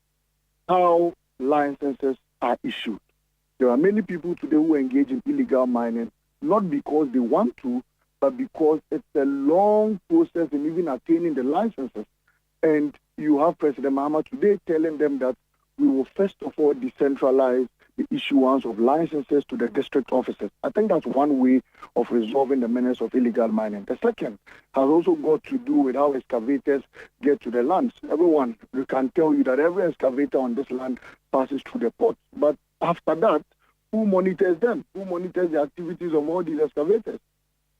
how licenses are issued. There are many people today who engage in illegal mining, not because they want to, but because it's a long process in even attaining the licenses. And you have President Mahama today telling them that we will first of all decentralize the issuance of licenses to the district offices. I think that's one way of resolving the menace of illegal mining. The second has also got to do with how excavators get to the lands. Everyone can tell you that every excavator on this land passes through the port. But after that, who monitors them? Who monitors the activities of all these excavators?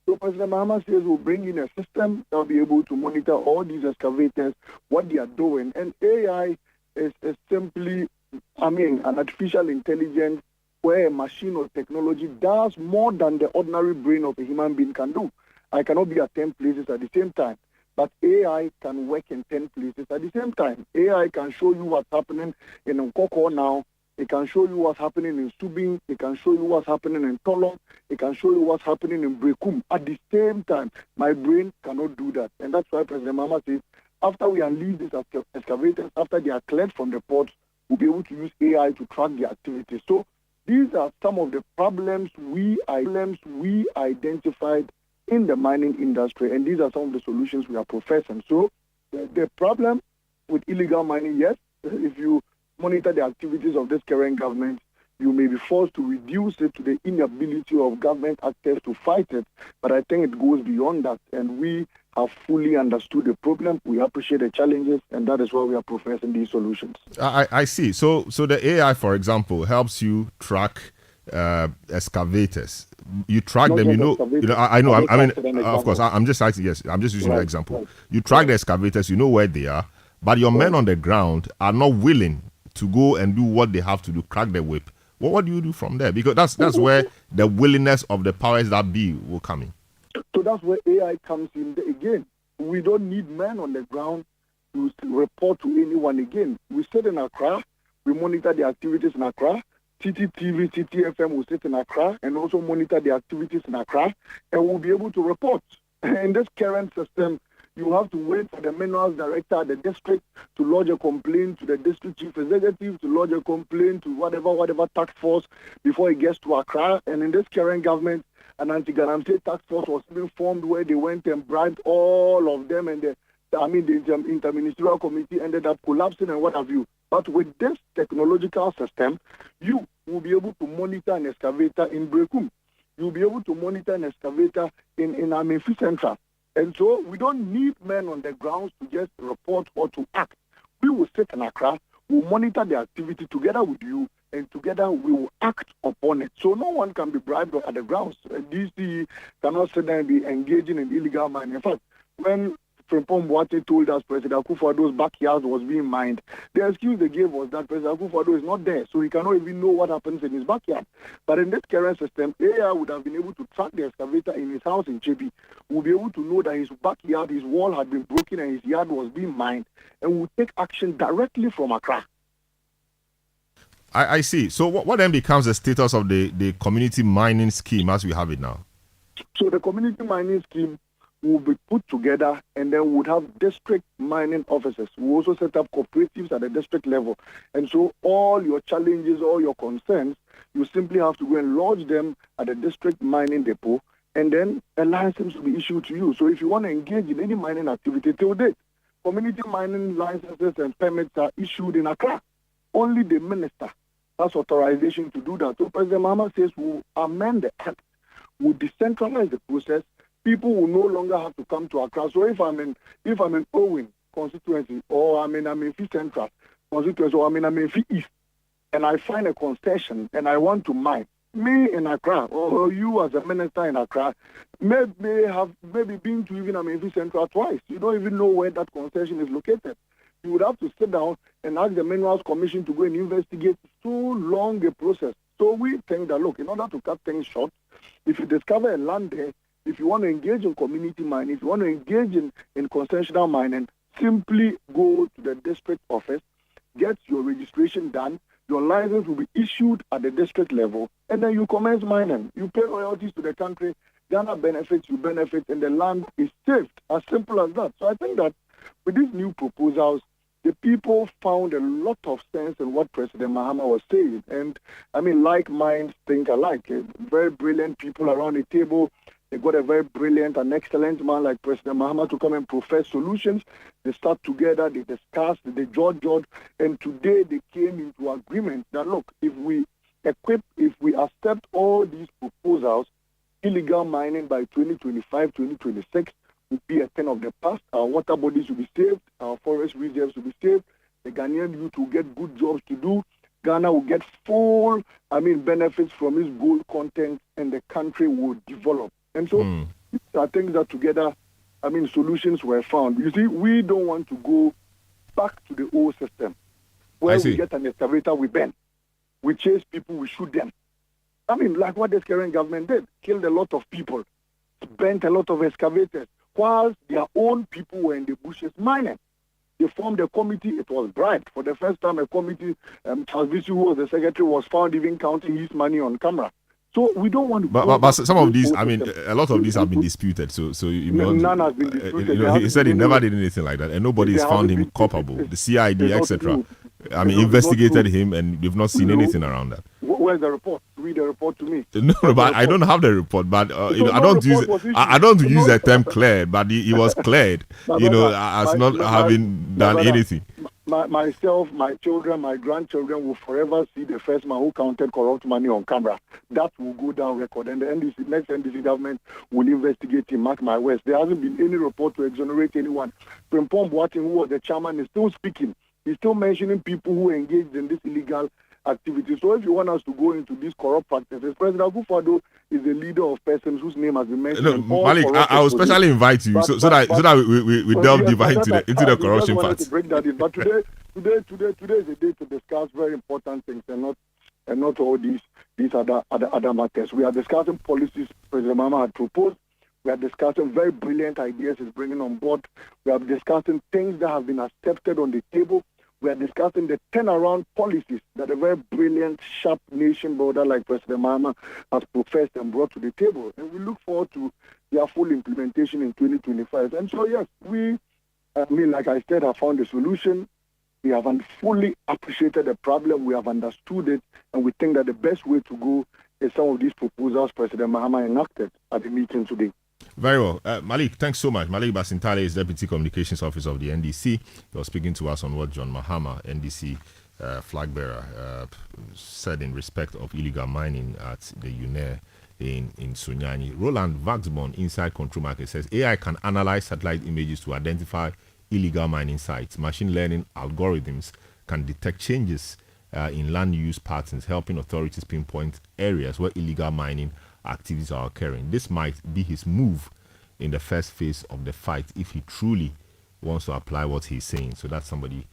So President Mahama says we'll bring in a system that will be able to monitor all these excavators, what they are doing. And AI is simply, an artificial intelligence where a machine or technology does more than the ordinary brain of a human being can do. I cannot be at 10 places at the same time, but AI can work in 10 places at the same time. AI can show you what's happening in Nkoko now. It can show you what's happening in Subin. It can show you what's happening in Tolong. It can show you what's happening in Brekum at the same time. My brain cannot do that. And that's why President Mahama says, after we unleash these excavators, after they are cleared from the ports, we'll be able to use AI to track their activities. So these are some of the problems we identified in the mining industry, and these are some of the solutions we are professing. So the problem with illegal mining, yes, if you monitor the activities of this current government, you may be forced to reduce it to the inability of government actors to fight it. But I think it goes beyond that, and we have fully understood the problem. We appreciate the challenges, and that is why we are professing these solutions. I see. So the AI, for example, helps you track excavators. You track Not them, just you know. excavators. I know. I mean, An of course, I'm just citing. Yes, I'm just using Right, the example. right. You track the excavators, you know where they are, but your men on the ground are not willing to go and do what they have to do, crack the whip. What do you do from there? Because that's where the willingness of the powers that be will come in. So that's where AI comes in again. We don't need men on the ground to report to anyone again. We sit in Accra, we monitor the activities in Accra. Citi TV, Citi FM will sit in Accra and also monitor the activities in Accra, and we'll be able to report. In this current system, you have to wait for the minerals director at the district to lodge a complaint to the district chief executive, to lodge a complaint to whatever task force before it gets to Accra. And in this current government, an anti-Galamsey task force was being formed where they went and bribed all of them, and the interministerial committee ended up collapsing and what have you. But with this technological system, you will be able to monitor an excavator in Brekum. You'll be able to monitor an excavator in Amefi Central. And so we don't need men on the ground to just report or to act. We will sit in Accra, we'll monitor the activity together with you, and together we will act upon it. So no one can be bribed at the grounds. DC cannot sit there and be engaging in illegal mining. In fact, when Frimpong Boate told us President Akufo-Addo's backyard was being mined, the excuse they gave was that President Akufo-Addo is not there, so he cannot even know what happens in his backyard. But in this current system, AI would have been able to track the excavator in his house in Chepi, will be able to know that his backyard, his wall had been broken and his yard was being mined, and will take action directly from Accra. I see. So what then becomes the status of the community mining scheme as we have it now? So the community mining scheme will be put together, and then would have district mining officers. We also set up cooperatives at the district level. And so all your challenges, all your concerns, you simply have to go and lodge them at the district mining depot, and then a license will be issued to you. So if you want to engage in any mining activity till date, community mining licenses and permits are issued in Accra. Only the minister has authorization to do that. So President Mahama says we'll amend the act, we'll decentralize the process. People will no longer have to come to Accra. So if I'm in Owen constituency, or I'm in Amefi Central constituency, or I'm in Amefi East, and I find a concession and I want to mine, me in Accra, or you as a minister in Accra, maybe been to even Amefi Central twice. You don't even know where that concession is located. You would have to sit down and ask the Minerals Commission to go and investigate so long a process. So we think that, look, in order to cut things short, if you discover a land there, if you want to engage in community mining, if you want to engage in concessional mining, simply go to the district office, get your registration done, your license will be issued at the district level, and then you commence mining. You pay royalties to the country, Ghana benefits, you benefit, and the land is saved. As simple as that. So I think that with these new proposals, the people found a lot of sense in what President Mahama was saying. And I mean, like minds think alike. Very brilliant people around the table. They got a very brilliant and excellent man like President Mahama to come and profess solutions. They start together, they discuss, they judge, and today they came into agreement that, look, if we accept all these proposals, illegal mining by 2025, 2026 will be a thing of the past. Our water bodies will be saved, our forest reserves will be saved, the Ghanaian youth will get good jobs to do, Ghana will get full, benefits from its gold content, and the country will develop. And so these are things that together, solutions were found. You see, we don't want to go back to the old system where we get an excavator, we burn. We chase people, we shoot them. I mean, like what this current government did, killed a lot of people, spent a lot of excavators, whilst their own people were in the bushes mining. They formed a committee. It was bribed. For the first time, a committee, Charles Visu, who was the secretary, was found even counting his money on camera. So we don't want to. But some of these, I mean, a lot of these have been disputed. So none has been disputed. He said he never did anything like that, and nobody has found him culpable. The CID, etc. I mean, investigated him, and we've not seen anything around that. Where's the report? Read the report to me. No, but I don't have the report. But I don't use the term cleared, but he was cleared. As not having done anything. Myself, my children, my grandchildren will forever see the first man who counted corrupt money on camera. That will go down record, and the next NDC government will investigate him. Mark my words. There hasn't been any report to exonerate anyone. Frimpong Boateng, who was the chairman, is still speaking. He's still mentioning people who engaged in this illegal activity. So if you want us to go into these corrupt practices, President Akufo-Addo is a leader of persons whose name has been mentioned. No, Malik, I will specially invite you so that we delve deeper into the corruption part. To break that in. But today is a day to discuss very important things and not all these other matters. We are discussing policies President Mahama had proposed. We are discussing very brilliant ideas he's bringing on board. We are discussing things that have been accepted on the table. We are discussing the turnaround policies that a very brilliant, sharp nation builder like President Mahama has professed and brought to the table. And we look forward to their full implementation in 2025. And so, yes, like I said, have found a solution. We have fully appreciated the problem. We have understood it. And we think that the best way to go is some of these proposals President Mahama enacted at the meeting today. Very well. Malik, thanks so much. Malik Basintale is Deputy Communications Officer of the NDC. He was speaking to us on what John Mahama, NDC flag bearer, said in respect of illegal mining at the UNER in Sunyani. Roland Vaxborn, Inside Control Market, says AI can analyze satellite images to identify illegal mining sites. Machine learning algorithms can detect changes in land use patterns, helping authorities pinpoint areas where illegal mining activities are occurring. This might be his move in the first phase of the fight if he truly wants to apply what he's saying. So that's somebody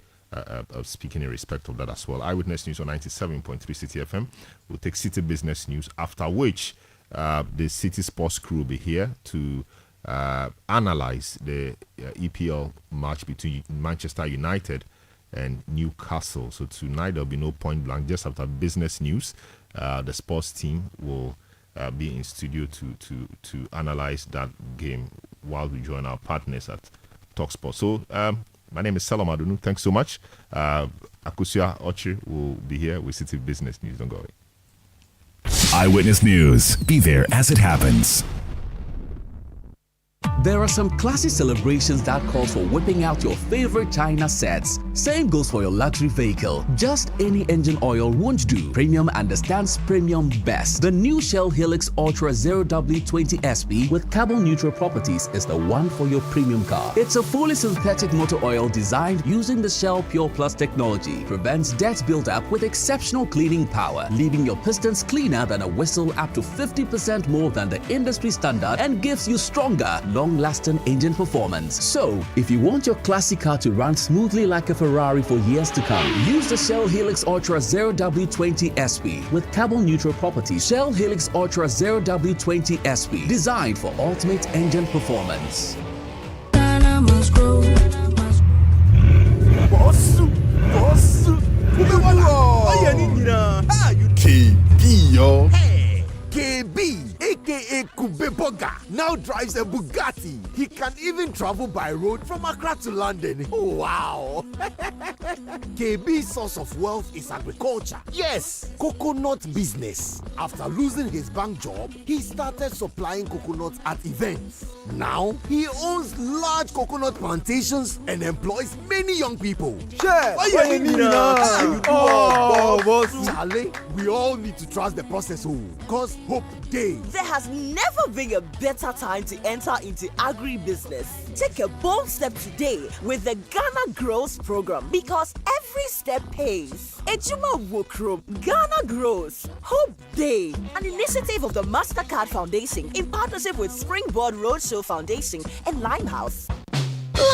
speaking in respect of that as well. Eyewitness News on 97.3 Citi FM. We'll take City Business News, after which the City Sports crew will be here to analyze the EPL match between Manchester United and Newcastle. So tonight there'll be no point blank. Just after Business News, the sports team will be in studio to analyze that game while we join our partners at TalkSport. So my name is Salam Adunu. Thanks so much. Akusia Ochi will be here with City Business News. Don't go away. Eyewitness News. Be there as it happens. There are some classy celebrations that calls for whipping out your favorite China sets. Same goes for your luxury vehicle. Just any engine oil won't do. Premium understands premium best. The new Shell Helix Ultra 0W20 SP with carbon neutral properties is the one for your premium car. It's a fully synthetic motor oil designed using the Shell Pure Plus technology. Prevents dirt buildup with exceptional cleaning power, leaving your pistons cleaner than a whistle, up to 50% more than the industry standard, and gives you stronger, long-lasting engine performance. So, if you want your classic car to run smoothly like a Ferrari for years to come, use the Shell Helix Ultra 0W20 SP with carbon neutral properties. Shell Helix Ultra 0W20 SP, designed for ultimate engine performance. KB, aka Kubeboga, now drives a Bugatti. He can even travel by road from Accra to London. Oh, wow. KB's source of wealth is agriculture. Yes, coconut business. After losing his bank job, he started supplying coconuts at events. Now, he owns large coconut plantations and employs many young people. Charlie, we all need to trust the process, because hope days. There has never been a better time to enter into agribusiness. Take a bold step today with the Ghana Grows program, because every step pays. Ejuma Wokro, Ghana Grows, Hope Day, an initiative of the MasterCard Foundation in partnership with Springboard Roadshow Foundation and Limehouse.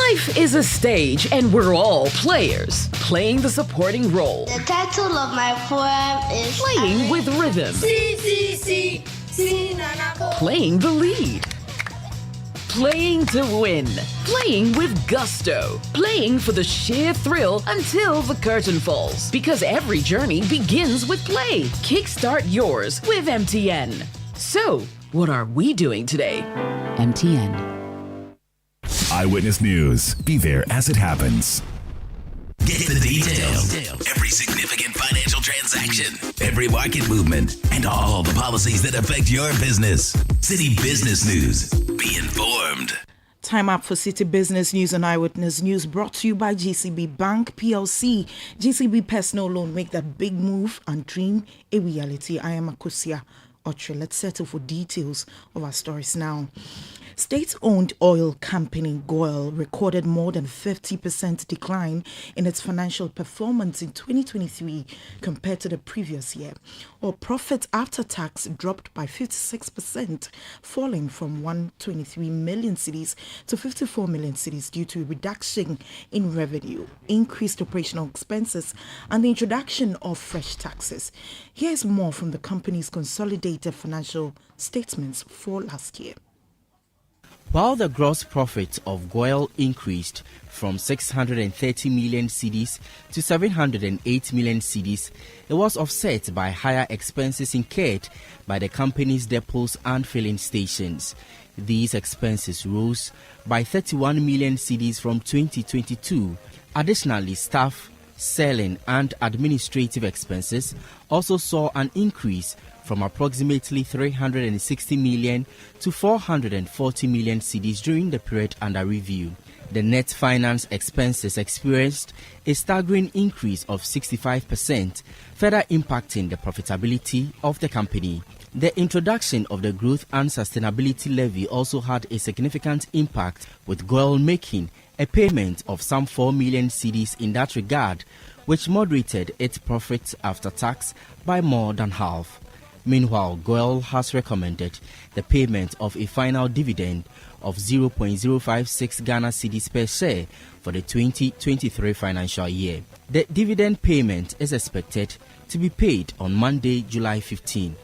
Life is a stage and we're all players, playing the supporting role. The title of my poem is Playing with rhythm. Playing the lead. Playing to win. Playing with gusto. Playing for the sheer thrill until the curtain falls. Because every journey begins with play. Kickstart yours with MTN. So, what are we doing today? MTN. Eyewitness News. Be there as it happens. Get the details. Every significant financial transaction, every market movement, and all the policies that affect your business. City Business News. Be informed. Time up for Citi Business News and Eyewitness News, brought to you by GCB Bank PLC. GCB Personal Loan, make that big move and dream a reality. I am Akosia Otre. Let's settle for details of our stories now. State-owned oil company GOIL recorded more than 50% decline in its financial performance in 2023 compared to the previous year. Oil profit after tax dropped by 56%, falling from 123 million cedis to 54 million cedis due to a reduction in revenue, increased operational expenses, and the introduction of fresh taxes. Here's more from the company's consolidated financial statements for last year. While the gross profit of GOIL increased from 630 million cedis to 708 million cedis, it was offset by higher expenses incurred by the company's depots and filling stations. These expenses rose by 31 million cedis from 2022. Additionally, staff, selling and administrative expenses also saw an increase from approximately 360 million to 440 million cedis during the period under review. The net finance expenses experienced a staggering increase of 65%, further impacting the profitability of the company. The introduction of the Growth and Sustainability Levy also had a significant impact, with GOIL making a payment of some 4 million cedis in that regard, which moderated its profit after tax by more than half. Meanwhile, GOIL has recommended the payment of a final dividend of 0.056 Ghana cedis per share for the 2023 financial year. The dividend payment is expected to be paid on Monday, July 15.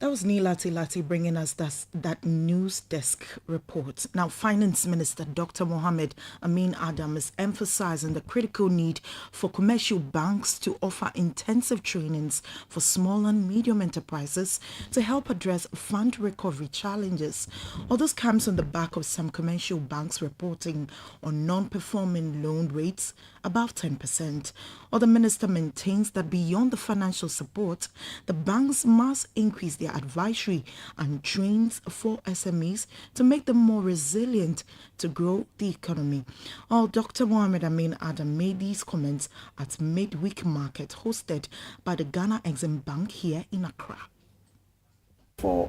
That was Nilati Lati bringing us that news desk report. Now, Finance Minister Dr. Mohamed Amin Adam is emphasizing the critical need for commercial banks to offer intensive trainings for small and medium enterprises to help address fund recovery challenges. All this comes on the back of some commercial banks reporting on non-performing loan rates above 10%. Or the minister maintains that beyond the financial support, the banks must increase their advisory and trains for SMEs to make them more resilient to grow the economy. Dr. Mohamed Amin Adam made these comments at midweek market hosted by the Ghana Exim Bank here in Accra.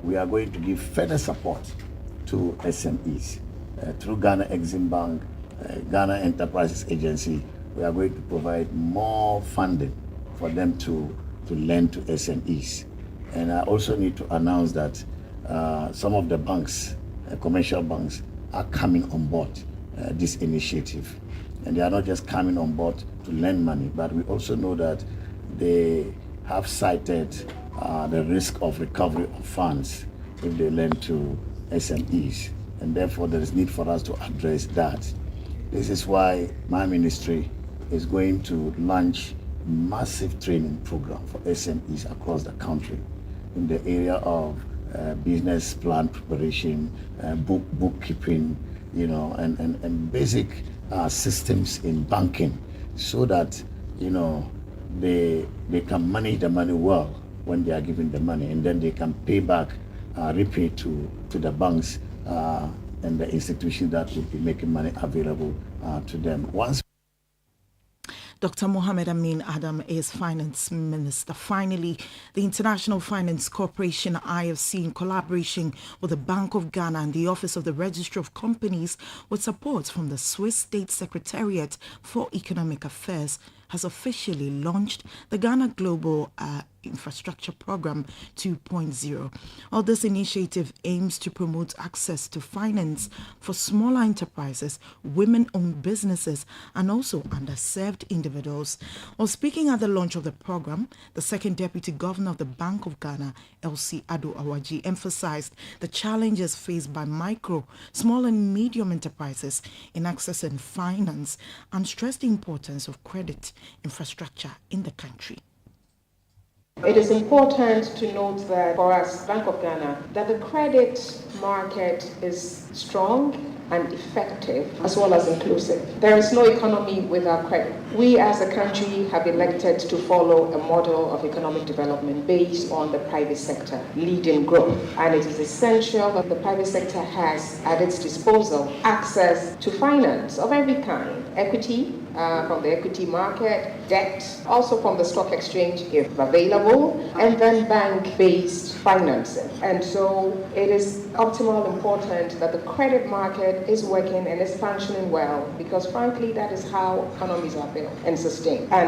We are going to give further support to SMEs through Ghana Exim Bank, Ghana Enterprises Agency. We are going to provide more funding for them to lend to SMEs. And I also need to announce that some of the banks, commercial banks, are coming on board this initiative. And they are not just coming on board to lend money, but we also know that they have cited the risk of recovery of funds if they lend to SMEs. And therefore, there is need for us to address that. This is why my ministry is going to launch massive training program for SMEs across the country in the area of business plan preparation, bookkeeping, and basic systems in banking, so that they can manage the money well when they are given the money, and then they can pay back, repay to the banks and the institutions that will be making money available to them. Dr. Mohamed Amin Adam is Finance Minister. Finally, the International Finance Corporation, IFC, in collaboration with the Bank of Ghana and the Office of the Registrar of Companies, with support from the Swiss State Secretariat for Economic Affairs, has officially launched the Ghana Global Infrastructure Program 2.0. Well, this initiative aims to promote access to finance for smaller enterprises, women-owned businesses, and also underserved individuals. While speaking at the launch of the program, the second Deputy Governor of the Bank of Ghana, LC Ado Awaji, emphasized the challenges faced by micro, small and medium enterprises in accessing finance and stressed the importance of credit infrastructure in the country. It is important to note that for us, Bank of Ghana, that the credit market is strong and effective as well as inclusive. There is no economy without credit. We as a country have elected to follow a model of economic development based on the private sector leading growth. And it is essential that the private sector has at its disposal access to finance of every kind, equity, from the equity market, debt, also from the stock exchange if available, and then bank-based financing. And so it is optimal important that the credit market is working and is functioning well, because frankly that is how economies are built and sustained. And